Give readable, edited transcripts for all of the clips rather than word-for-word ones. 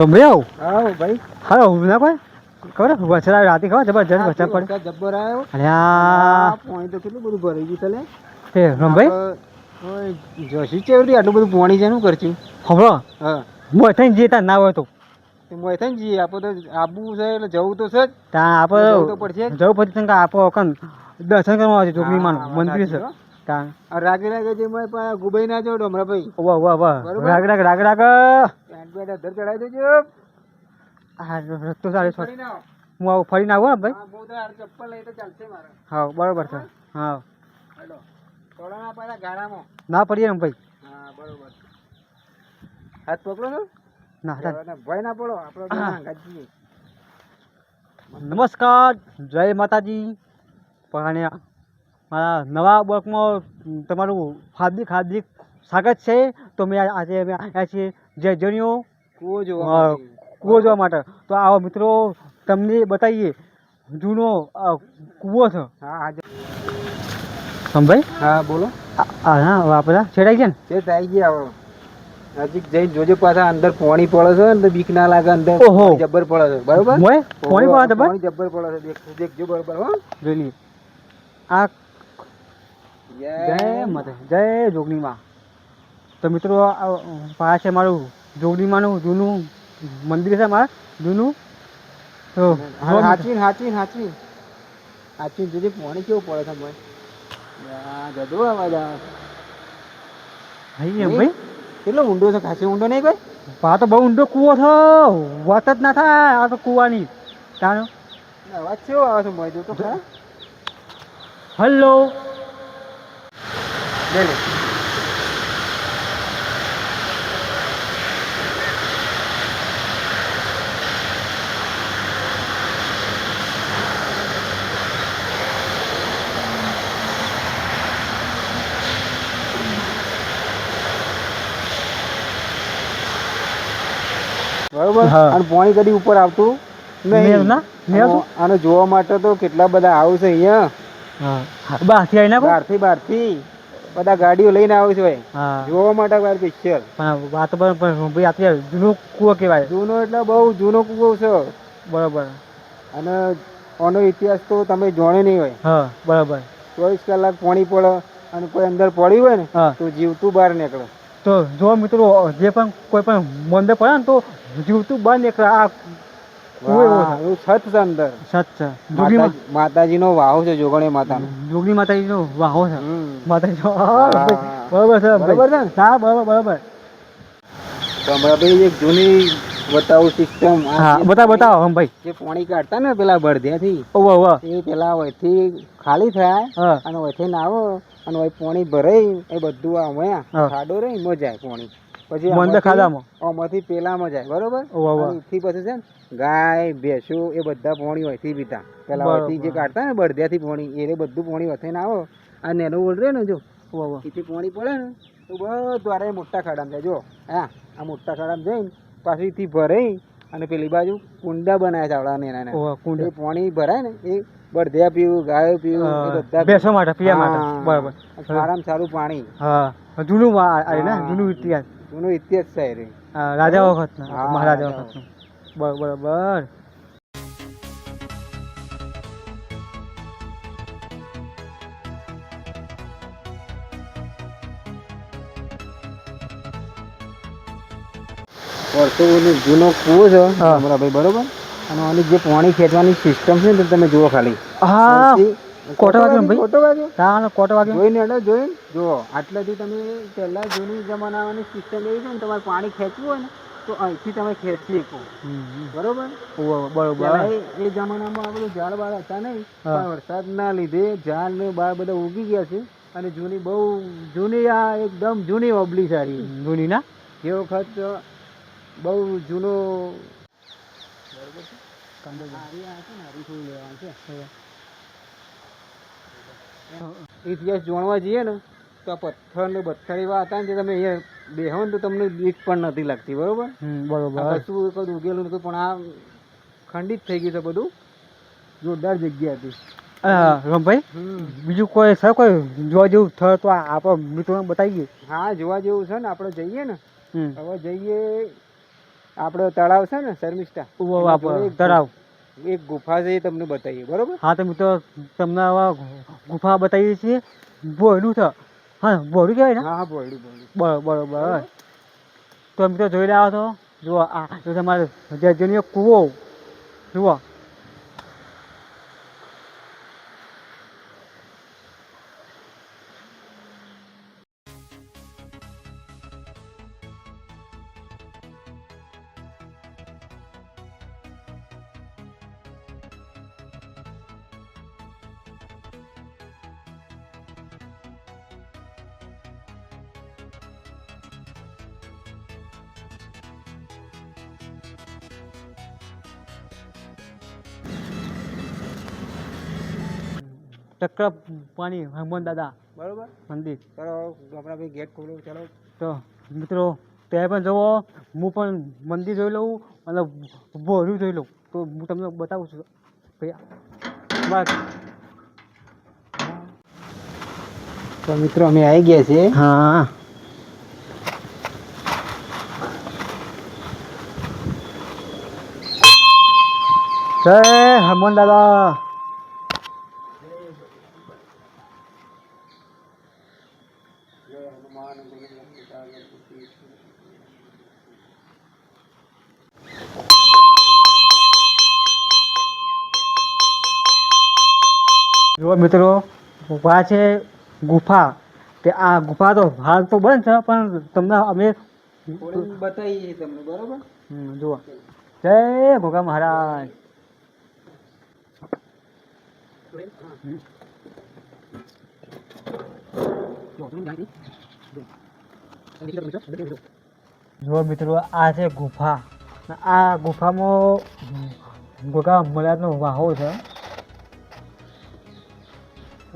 ભાઈ આવ હા ભાઈ હા ના કોઈ ખબર વછરા રાતે ખબર જબરજસ્ત વછરા પડે જબ્બર આવ્યો અલ્યા પાણી તો કેટલું બધું ભરાઈ ગયું તને તે રમભાઈ જસી ચેવડી આટલું બધું પાણી છે એનું કરશું ખબર હા મોય થઈને જીતા ના હોય તો મોય થઈને જઈએ આપણે તો આબુ છે એટલે જવું તો છે જ ત્યાં આપણે જવું તો પડશે જ જવું પછી તને આપો કન દર્શન કરવા આવે છે જોગણીમાનું મંદિર છે ત્યાં રાગે રાગે જે મેં ગુબાઈ ના જોડો હમણાં ભાઈ વાહ વાહ વાહ રાગ રાગ રાગ રાગ પેન્ટ બેટ અધર ચડાવી દેજો હા રસ્તો સારી છો હું આવું ફરીને આવું ને ભાઈ બહુ તો ચપ્પલ લઈ તો ચાલશે મારે હા બરોબર છે હા હેલો થોડા ના પાડ્યા ગાડામાં ના પડીએ ને ભાઈ હા બરોબર હાથ પકડો છો ના ભય ના પડો આપણે નમસ્કાર જય માતાજી પણ મારા નવા બ્લોકમાં તમારું હાર્દિક હાર્દિક સ્વાગત છે. તો મેં આજે અમે આવ્યા છીએ જે જણીઓ કૂવો જોવા માટે તો આવો મિત્રો તમને બતાવીએ જૂનો કૂવો છે. હા ભાઈ હા બોલો હા આપણા છેડાઈ ગયા ને તે થઈ ગયા નજીક જઈને જોજો પાછા અંદર પાણી પડે છે ને બીક ના લાગે અંદર જબ્બર પડે છે બરોબર પાણી જબ્બર પડે છે દેખજો બરોબર હો જોઈ આ જય માતા જય જોગણીમાં. તો મિત્રો આ છે મારું જોગણીમાંનું જૂનું મંદિર છે મારા જૂનું. તો હાચવી જોજે પાણી કેવું પડે છે ભાઈ ગધો અવાજ આવે ભાઈ કેટલો ઊંડો છે ખાસી ઊંડો નહીં કોઈ આ તો બહુ ઊંડો કૂવો છે વાત જ ના થાય આ તો કૂવાની તાનો અવાજ કેવો આવે છે મોય જો તો ખરા હલો લે બરોબર અને પાણી કદી ઉપર આવતું નહીં અને જોવા માટે તો કેટલા બધા હાઉસ અહીંયા બહારથી બધા ગાડીઓ લઈને આવે છે જોવા માટે પિક્ચર જૂનો કૂવો કહેવાય. જૂનો એટલે બહુ જૂનો કૂવો છે બરોબર અને આનો ઇતિહાસ તો તમે જાણે નહીં હોય. બરોબર 24 કલાક પાણી પડે અને કોઈ અંદર પડ્યું હોય ને તો જીવતું બહાર નીકળે. તો જો મિત્રો જે પણ કોઈ પણ મંદિર પડે ને તો જીવતું બહાર નીકળે. આ છત છે અંદર માતાજીનો વાહો છે જોગણી માતાનો જોગણી માતાજીનો વાહો છે બરોબર છે હા બરોબર. તો હમણાં ભાઈ એક જૂની બતાવું સિસ્ટમ બતાવો ભાઈ જે પાણી કાઢતા ને પેલા બળદિયાથી એ પેલા વયથી ખાલી થાય અને વયથી નાવો અને વય પાણી ભરાય એ બધું ખાડો રહી એમાં જાય પાણી પછી આમાંથી પેલામાં જાય બરોબર એથી પછી છે ને ગાય ભેંસો એ બધા પાણી વયથી પીતા પેલા વયથી જે કાઢતા ને બળદિયાથી પાણી એ બધું પાણી વથઈને આવો આ નેનો ઓળ રે ને જો એથી પાણી પડે ને તો બધું મોટા ખાડામાં જાય જો આ મોટા ખાડામાં જઈને પાછું એથી ભરાઈ અને પેલી બાજુ કુંડા બનાવ્યા ચાવડા નેના કુંડ એ પાણી ભરાય ને એ બળદિયા પીવું ગાયો પીવું એ બધા બેસો માટે પીવા માટે બરાબર સારામાં સારું પાણી જૂનો ઇતિહાસ છે રાજા વખત મહારાજા વખત બરાબર. વર્ષો જૂનો કૂવો છે અમારા ભાઈ બરોબર અને આની જે પાણી ખેંચવાની સિસ્ટમ છે ને તમે જુઓ ખાલી કોટો વાગ્યો જોઈને જુઓ આટલાથી તમે પહેલા જૂની જમાનાની સિસ્ટમ એવી છે ને તમારે પાણી ખેંચવું હોય ને તો અહીંથી તમે ખેંચી શકો બરોબર એ જમાનામાં આ બધું ઝાડ બાળ હતા નહીં પણ વરસાદના લીધે ઝાડ ને બાળ બધા ઉગી ગયા છે અને જૂની આ એકદમ જૂની ઓબલી સારી જૂની ના જે વખત બહુ જૂનો ઇતિહાસ જાણવા જઈએ ને તો પથ્થર ને પથ્થર એવા હતા ને જે તમે અહીંયા બેહો ને તો તમને બીક પણ નથી લાગતી બરોબર કશું કદું ઉગેલું નતું પણ આ ખંડિત થઈ ગયું છે બધું જોરદાર જગ્યા હતી. ભાઈ બીજું કોઈ છે કોઈ જોવા જેવું થયું તો આપણે મિત્રોને બતાવીએ. હા જોવા જેવું છે ને આપણે જઈએ ને હવે જઈએ આપણો તળાવ છે ને શર્મિષ્ઠા તળાવ એક ગુફા છે એ તમને બતાવીએ બરોબર. હા તો મિત્રો તમને હવે ગુફા બતાવીએ છીએ. બોયડું છે. હા બોયડું કહેવાય ને. હા બોયડું બરોબર. તો મિત્રો જોઈ રહ્યા છો જુઓ આ તમારે જેનો કૂવો જુઓ. ચક્ર પાણી હનુમાન દાદા બરોબર મંદિર. ચાલો આપણા ભાઈ ગેટ ખોલો ચાલો. તો મિત્રો ત્યાં પણ જુઓ હું પણ મંદિર જોઈ લઉં અને બોરું જોઈ લઉં તો હું તમને બતાવું છું ભૈયા. તો મિત્રો અમે આવી ગયા છીએ. હા જય હનુમાન દાદા. જો મિત્રો આ છે ગુફા. તે આ ગુફા તો હાલ તો બંધ છે પણ તમને અમે બતાવીએ તમને બરોબર. જુઓ જય ભોગા મહારાજ. જો મિત્રો આ છે ગુફા. આ ગુફામાં ભોગા મહારાજનો વાહો છે.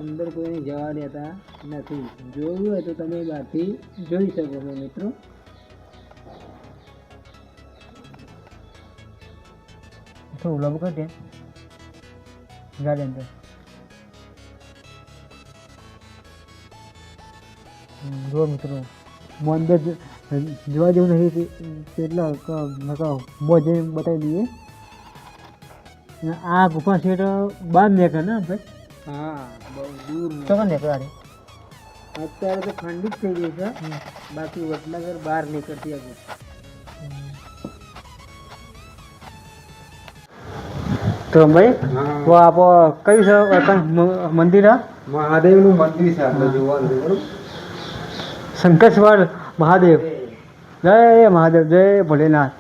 અંદર કોઈને જવા દેતા નથી. જોયું હોય તો તમે બહારથી જોઈ શકો છો મિત્રો. થોડું લબ કરી દે ગાડી અંદર. જો મિત્રો મંદિર જોવા જેવું નથી કેટલા મોજે બતાવી દઈએ. આ ગુફા છે તો બહાર નીકળે ને ભાઈ. હા બહુ દૂર તો નીકળે અત્યારે તો ખંડિત થઈ ગઈ છે. બાકી વડનગર બહાર નીકળતી હતી. તો ભાઈ તો આપ કયું છે મંદિર? મહાદેવનું મંદિર છે આપણે જોવાનું બરોબર. શંકરેશ્વર મહાદેવ. જય મહાદેવ જય ભોલેનાથ.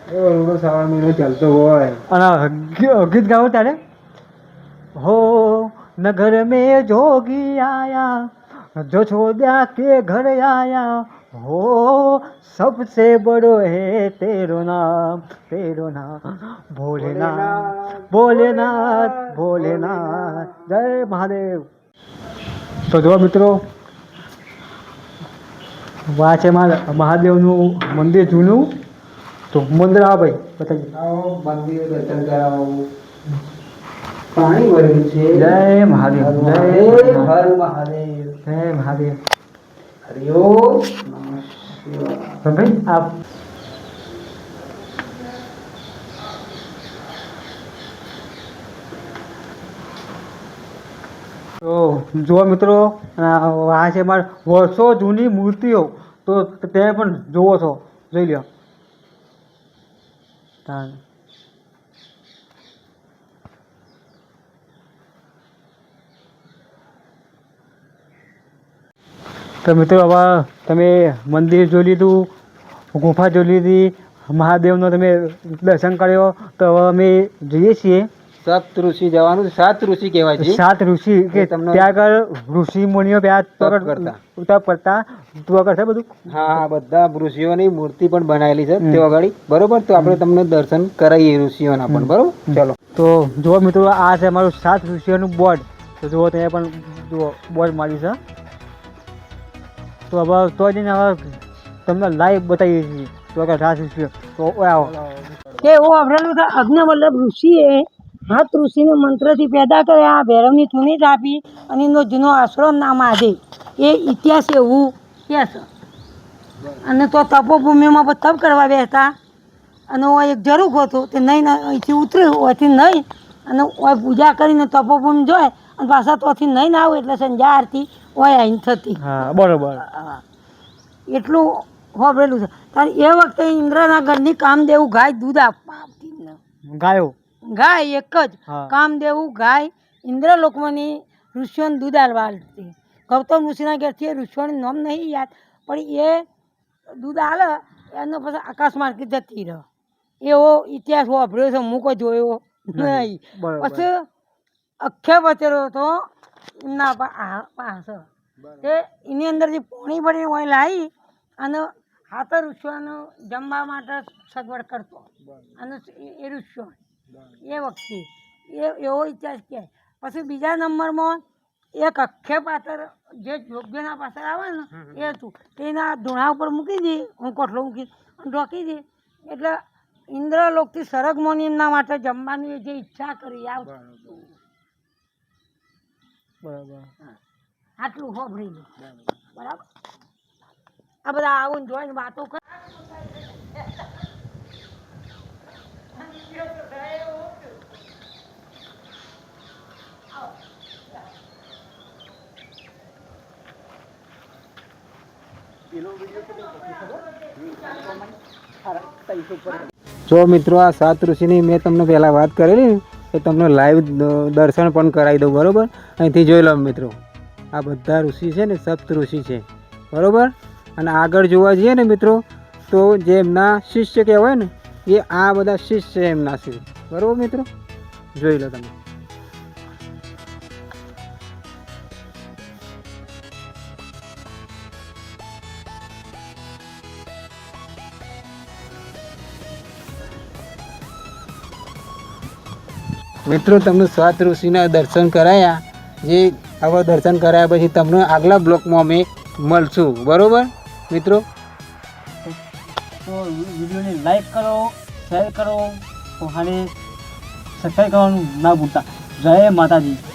શ્રાવણ મહિનો ચાલતો હોય અને ગીત ગાવો ત્યારે હો नगर में जोगी आया जो छोड़ा के घर आया हो सबसे बड़ो है तेरो नाम भोलेनाथ भोलेनाथ भोलेनाथ जय महादेव. તો જો મિત્રો વા છે મહાદેવનું મંદિર જૂનું. તો મંદિર આવો ભાઈ બતાવીએ. આવો મંદિર દર્શન કરાવો. પાણી ભરેલું છે. જય મહાદેવ જય હર મહાદેવ જય મહાદેવ. હરિઓમ તો ભાઈ આપ તો જુઓ મિત્રો આ છે મારે વર્ષો જૂની મૂર્તિઓ. તો ત્યાં પણ જુઓ છો જોઈ લો. તો મિત્રો હવે તમે મંદિર જોઈ લીધું, ગુફા જોઈ લીધી, મહાદેવનો તમે દર્શન કર્યો. તો હવે અમે જઈએ છીએ સપ્ત ઋષિ જવાનું. 7 ઋષિ કહેવાય છે. 7 ઋષિ કે ત્યાં આગળ ઋષિ મુનિઓ તપ કરતા છે બધું. હા બધા ઋષિઓની મૂર્તિ પણ બનાવેલી છે તે આગળ બરોબર. તો આપણે તમને દર્શન કરાવીએ ઋષિઓના પણ બરોબર. ચલો તો જુઓ મિત્રો આ છે અમારું 7 ઋષિઓનું બોર્ડ. તો જુઓ ત્યાં પણ જુઓ બોર્ડ માર્યું છે. તો હવે તો જઈને હવે તમને લાઈવ બતાવીએ છીએ. તો આગળ 7 ઋષિઓ તો આવો કે એવું અભરેલું છે. અગ્નિવલ્લભ ઋષિએ 7 ઋષિને મંત્રથી પેદા કર્યા, ભૈરવની થૂણી આપી અને એનો જૂનો આશ્રમ નામ મહાદેવ. એ ઇતિહાસ એવું કહે છે. અને તો તપોભૂમિમાં તપ કરવા બેસતા અને ઓય એક જરૂર હતો તે નહીં અહીંથી ઉતર્યું ઓયથી નહીં અને ઓય પૂજા કરીને તપોભૂમિ જોય અને પાછા તોથી નહીં ના આવે એટલે સંધ્યા આરતી ઓય આઈને થતી. હા બરોબર. હા એટલું હોભરેલું છે. કારણ એ વખતે ઇન્દ્રના ઘરની કામદેવું ગાય દૂધ આપવા આવતી જ ન. ગાયો ગાય એક જ હા. કામદેવું ગાય ઇન્દ્રલોકમાંની ઋષિઓને દૂધ આલવા આવતી. ગૌતમ ઋષિના ઘેરથી એ ઋષિઓનું નામ નહીં યાદ પણ એ દૂધ આલે એનો પછી આકાશ માર્ગે જતી રહે એવો ઇતિહાસ વાપર્યો છે. હું કોઈ જોયો નહીં. બરોબર. પછી અખ્યા બચેલો હતો એમના પાસે તે એની અંદર જે પોણી ભરીને હોય લાવી અને હાથર ઋષિઓને જમવા માટે સગવડ કરતો અને એ ઋષિઓ એ વખતે એવો ઇતિહાસ કહેવાય. પછી બીજા નંબરમાં એક અખ્ય પાત્ર જે યોગ્યના પાછળ આવે ને એ હતું તેના ધૂણા ઉપર મૂકી દે હું કોઠલો મૂકી ઢોકી દે એટલે ઇન્દ્રલોકથી સરગમોની એમના માટે જમવાની જે ઈચ્છા કરી આવતું. બરાબર. આટલું હોભળેલું બરાબર. આ બધા આવું જોઈને વાતો કરે. જો મિત્રો આ 7 ઋષિની મેં તમને પહેલાં વાત કરેલી ને એ તમને લાઈવ દર્શન પણ કરાવી દઉં બરાબર. અહીંથી જોઈ લો મિત્રો આ બધા ઋષિ છે ને 7 ઋષિ છે બરાબર. અને આગળ જોવા જઈએ ને મિત્રો તો જે એમના શિષ્ય કહેવાય ને એ આ બધા શિષ્ય એમના છે બરાબર મિત્રો. જોઈ લો તમે. મિત્રો તમને 7 ઋષિના દર્શન કરાયા. જે આવા દર્શન કરાયા પછી તમને આગલા બ્લોકમાં અમે મળશું બરાબર મિત્રો. તો વિડીયોને લાઈક કરો, શેર કરો અને સબસ્ક્રાઈબ કરવાનું ના ભૂલતા. જય માતાજી.